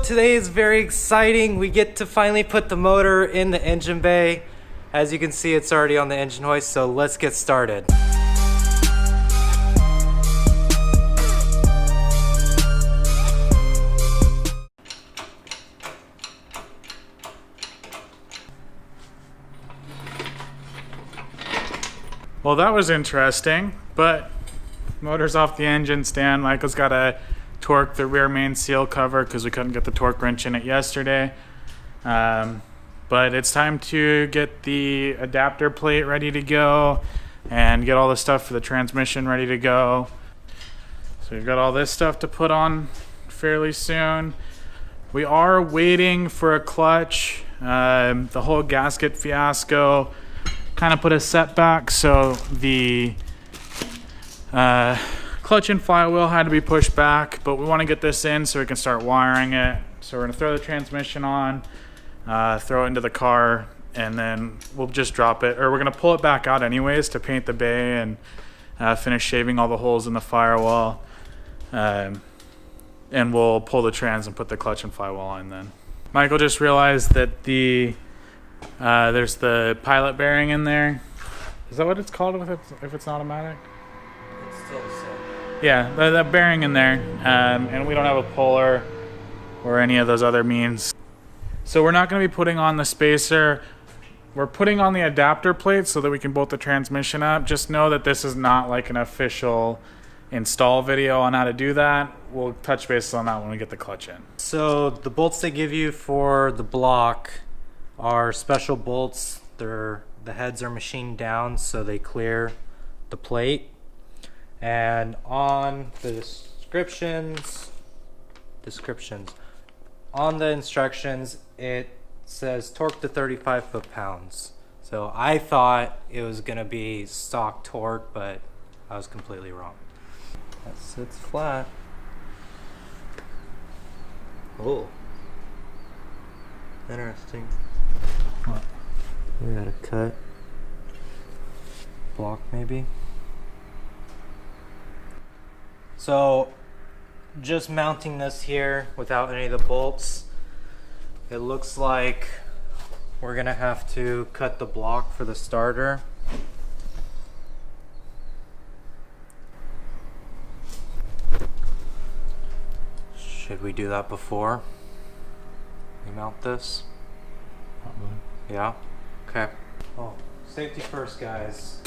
Today is very exciting. We get to finally put the motor in the engine bay. As you can see, it's already on the engine hoist, so let's get started. Well, that was interesting, but motor's off the engine stand. Michael's got to torque the rear main seal cover because we couldn't get the torque wrench in it yesterday. But it's time to get the adapter plate ready to go and get all the stuff for the transmission ready to go. So we've got all this stuff to put on fairly soon. We are waiting for a clutch. The whole gasket fiasco kind of put a setback, so the clutch and flywheel had to be pushed back, but we want to get this in so we can start wiring it. So we're going to throw the transmission on, throw it into the car, and then we'll just drop it, or we're going to pull it back out anyways to paint the bay and finish shaving all the holes in the firewall, and we'll pull the trans and put the clutch and flywheel on then. Michael just realized that there's the pilot bearing in there. Is that what it's called if it's an automatic? It's still the same. Yeah, that bearing in there, and we don't have a puller or any of those other means. So we're not going to be putting on the spacer. We're putting on the adapter plate so that we can bolt the transmission up. Just know that this is not like an official install video on how to do that. We'll touch base on that when we get the clutch in. So the bolts they give you for the block are special bolts. The heads are machined down so they clear the plate. And on the descriptions, on the instructions, it says torque to 35 foot-pounds. So I thought it was gonna be stock torque, but I was completely wrong. That sits flat. Oh, interesting. What? We got a cut block maybe. So just mounting this here without any of the bolts, it looks like we're gonna have to cut the block for the starter. Should we do that before we mount this? Probably. Yeah? Okay. Oh, safety first, guys.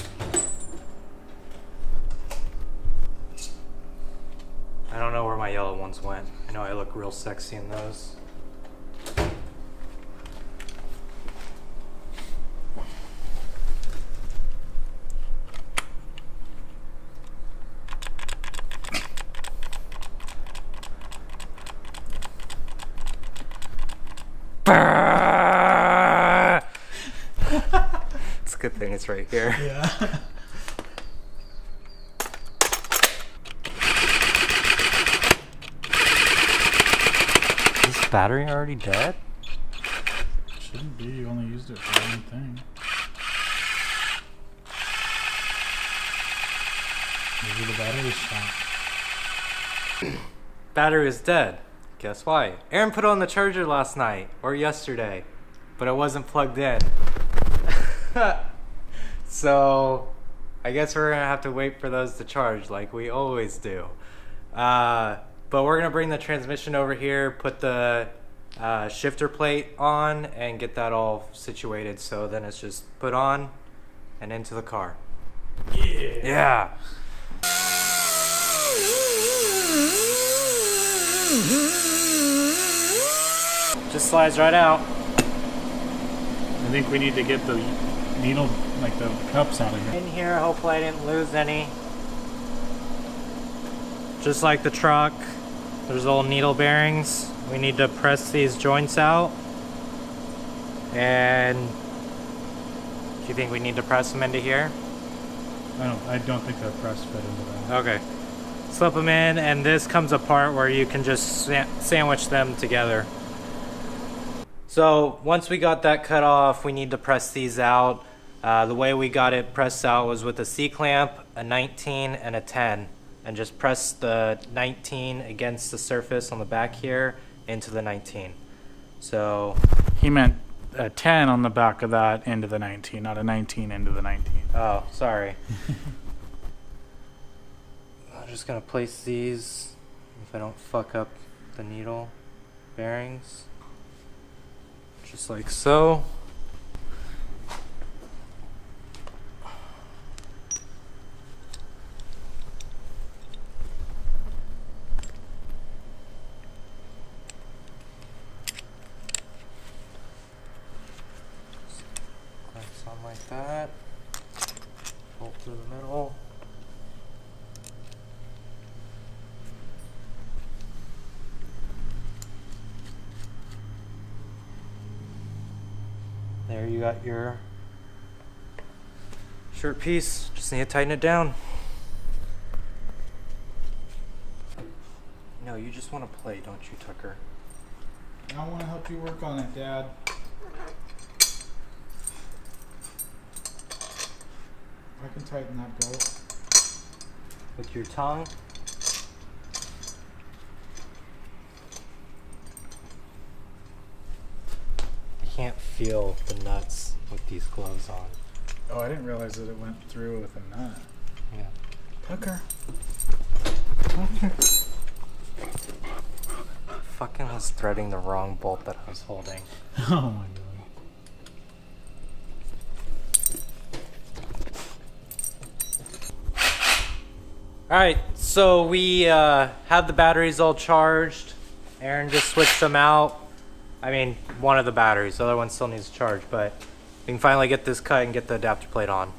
I don't know where my yellow ones went. I know I look real sexy in those. It's a good thing it's right here. Yeah. Is this battery already dead? Shouldn't be. You only used it for one thing. Maybe the battery stopped. Battery is dead. Guess why? Aaron put on the charger last night or yesterday, but it wasn't plugged in. So I guess we're gonna have to wait for those to charge like we always do. But we're gonna bring the transmission over here, put the shifter plate on, and get that all situated. So then it's just put on and into the car. Yeah. Just slides right out. I think we need to get the needle, like the cups out of here. In here, hopefully I didn't lose any. Just like the truck, there's little needle bearings. We need to press these joints out. And do you think we need to press them into here? I don't think the press fit into that. Okay. Slip them in, and this comes apart where you can just sandwich them together. So once we got that cut off, we need to press these out. The way we got it pressed out was with a C-clamp, a 19, and a 10. And just press the 19 against the surface on the back here, into the 19. So He meant a 10 on the back of that into the 19, not a 19 into the 19. oh, sorry. I'm just gonna place these if I don't fuck up the needle bearings, just like so. Something like that. Bolt through the middle. There you got your shirt piece. Just need to tighten it down. No, you just want to play, don't you, Tucker? I want to help you work on it, Dad. I can tighten that bolt. With your tongue? I can't feel the nuts with these gloves on. Oh, I didn't realize that it went through with a nut. Yeah. Tucker. Fucking was threading the wrong bolt that I was holding. Oh my god. Alright, so we have the batteries all charged. Aaron just switched them out. I mean, one of the batteries, the other one still needs to charge, but we can finally get this cut and get the adapter plate on.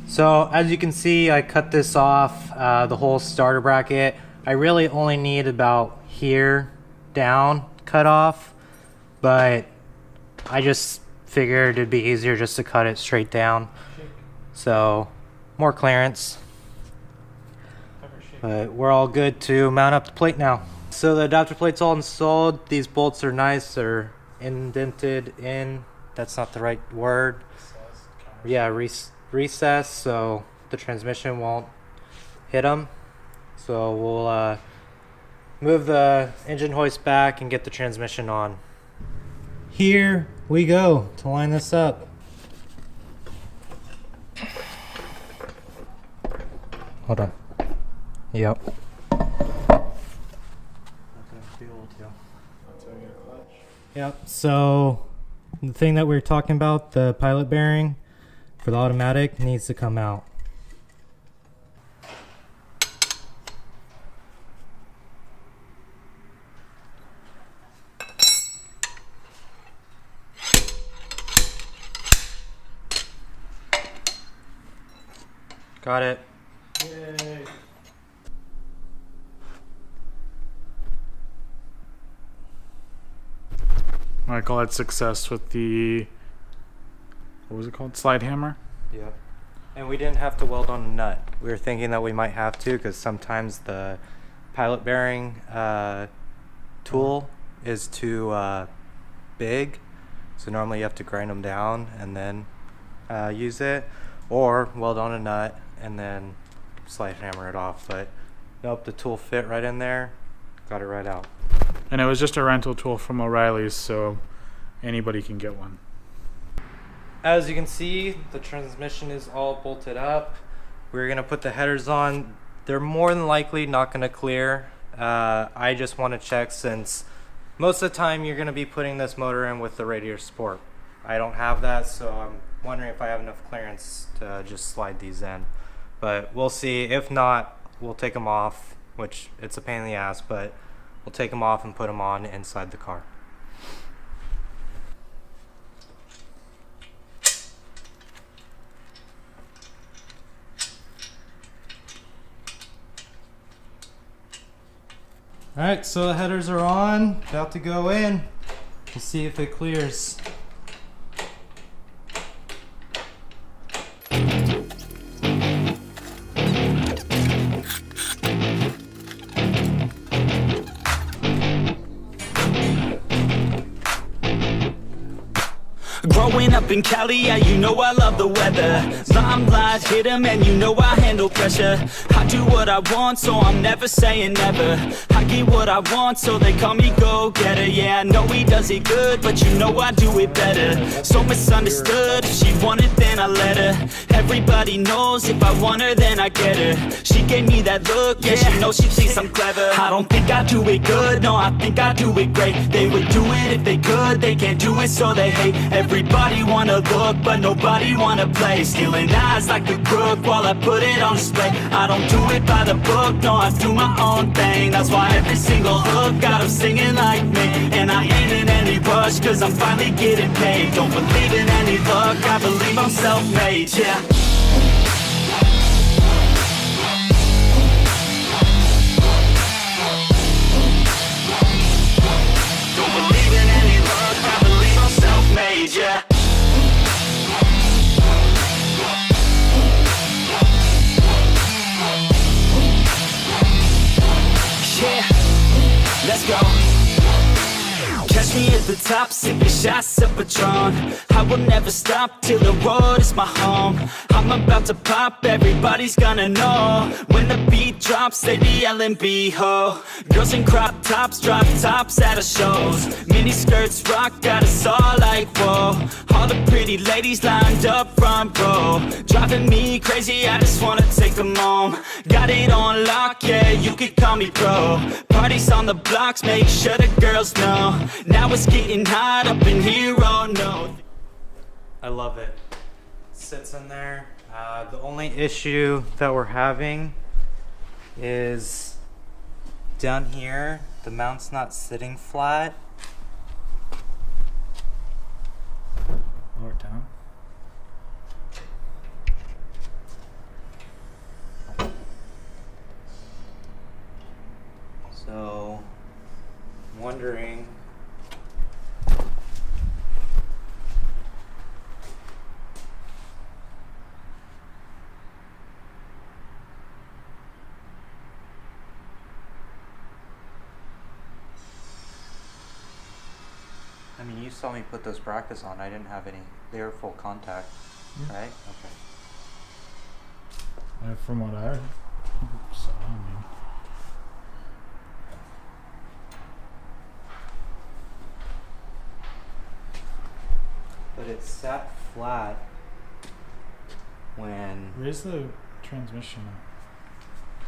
So as you can see, I cut this off, the whole starter bracket. I really only need about here down cut off, but I just figured it'd be easier just to cut it straight down. So more clearance. But we're all good to mount up the plate now. So the adapter plate's all installed. These bolts are nice. They're indented in. That's not the right word. Yeah, recess, so the transmission won't hit them. So we'll move the engine hoist back and get the transmission on. Here we go to line this up. Hold on. Yep. Yep, so the thing that we were talking about, the pilot bearing for the automatic, needs to come out. Got it. Yay. Michael had success with the, what was it called? Slide hammer? Yep. And we didn't have to weld on a nut. We were thinking that we might have to because sometimes the pilot bearing tool is too big. So normally you have to grind them down and then use it, or weld on a nut and then slide hammer it off. But nope, the tool fit right in there, got it right out. And it was just a rental tool from O'Reilly's, so anybody can get one. As you can see, the transmission is all bolted up. We're gonna put the headers on. They're more than likely not gonna clear. I just want to check, since most of the time you're gonna be putting this motor in with the radiator support. I don't have that, so I'm wondering if I have enough clearance to just slide these in. But we'll see. If not, we'll take them off, which it's a pain in the ass, but we'll take them off and put them on inside the car. Alright, so the headers are on, about to go in. We'll see if it clears. Growing up up in Cali, yeah, you know I love the weather. Limelight hit 'em and you know I handle pressure. I do what I want, so I'm never saying never. I get what I want, so they call me go-getter. Yeah, I know he does it good, but you know I do it better. So misunderstood, if she wanted then I let her. Everybody knows if I want her then I get her. She gave me that look, yeah, she knows she thinks I'm clever. I don't think I do it good, no, I think I do it great. They would do it if they could, they can't do it so they hate. Everybody wanna look, but nobody wanna play. Stealing eyes like a crook while I put it on display. I don't do it by the book, no, I do my own thing. That's why every single hook got them singing like me. And I ain't in any rush, cause I'm finally getting paid. Don't believe in any luck, I believe I'm self-made, yeah. Don't believe in any luck, I believe I'm self-made, yeah. Yeah, let's go. Catch me at the top, sipping shots of Patron. I will never stop till the road is my home. I'm about to pop, everybody's gonna know. When the beat drops, they be yelling B-ho. Girls in crop tops, drop tops at our shows. Mini skirts rock, got us all like whoa. All the pretty ladies lined up front row. Driving me crazy, I just wanna take them home. Got it on lock, yeah, you could call me pro. Parties on the blocks, make sure the girls know. Now it's getting hot up in here, oh no. I love it. Sits in there. The only issue that we're having is down here, the mount's not sitting flat. Lower down. So, I'm wondering. I mean, you saw me put those brackets on. I didn't have any. They were full contact, right? Okay. From what I saw, I mean. But it sat flat when. Where's the transmission?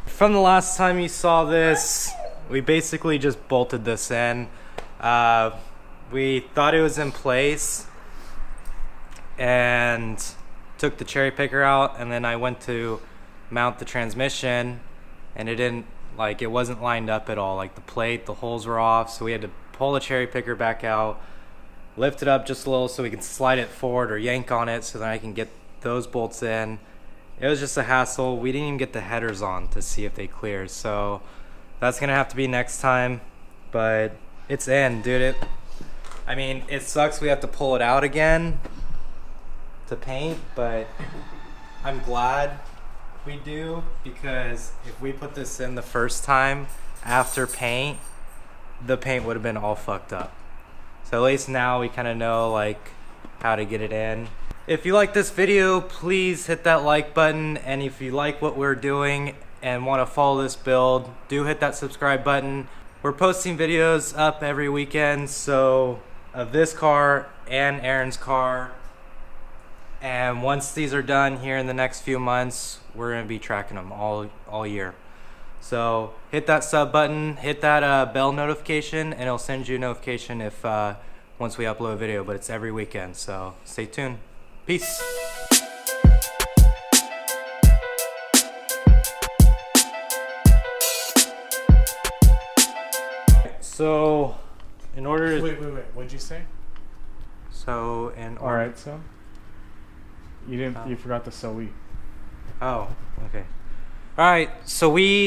From the last time you saw this, we basically just bolted this in. We thought it was in place and took the cherry picker out, and then I went to mount the transmission and it wasn't lined up at all. Like the plate, the holes were off, so we had to pull the cherry picker back out, lift it up just a little so we can slide it forward or yank on it so that I can get those bolts in. It was just a hassle. We didn't even get the headers on to see if they cleared, so that's gonna have to be next time. But it's in, dude. I mean, it sucks we have to pull it out again to paint, but I'm glad we do, because if we put this in the first time after paint, the paint would have been all fucked up. So at least now we kind of know like how to get it in. If you like this video, please hit that like button, and if you like what we're doing and want to follow this build, do hit that subscribe button. We're posting videos up every weekend, so of this car and Aaron's car, and once these are done here in the next few months, we're going to be tracking them all year. So hit that sub button, hit that bell notification, and it'll send you a notification if once we upload a video, but it's every weekend, so stay tuned. Peace. So in order to Wait. What'd you say? So in All right, so you didn't. You forgot the so we. Oh, okay. All right. So we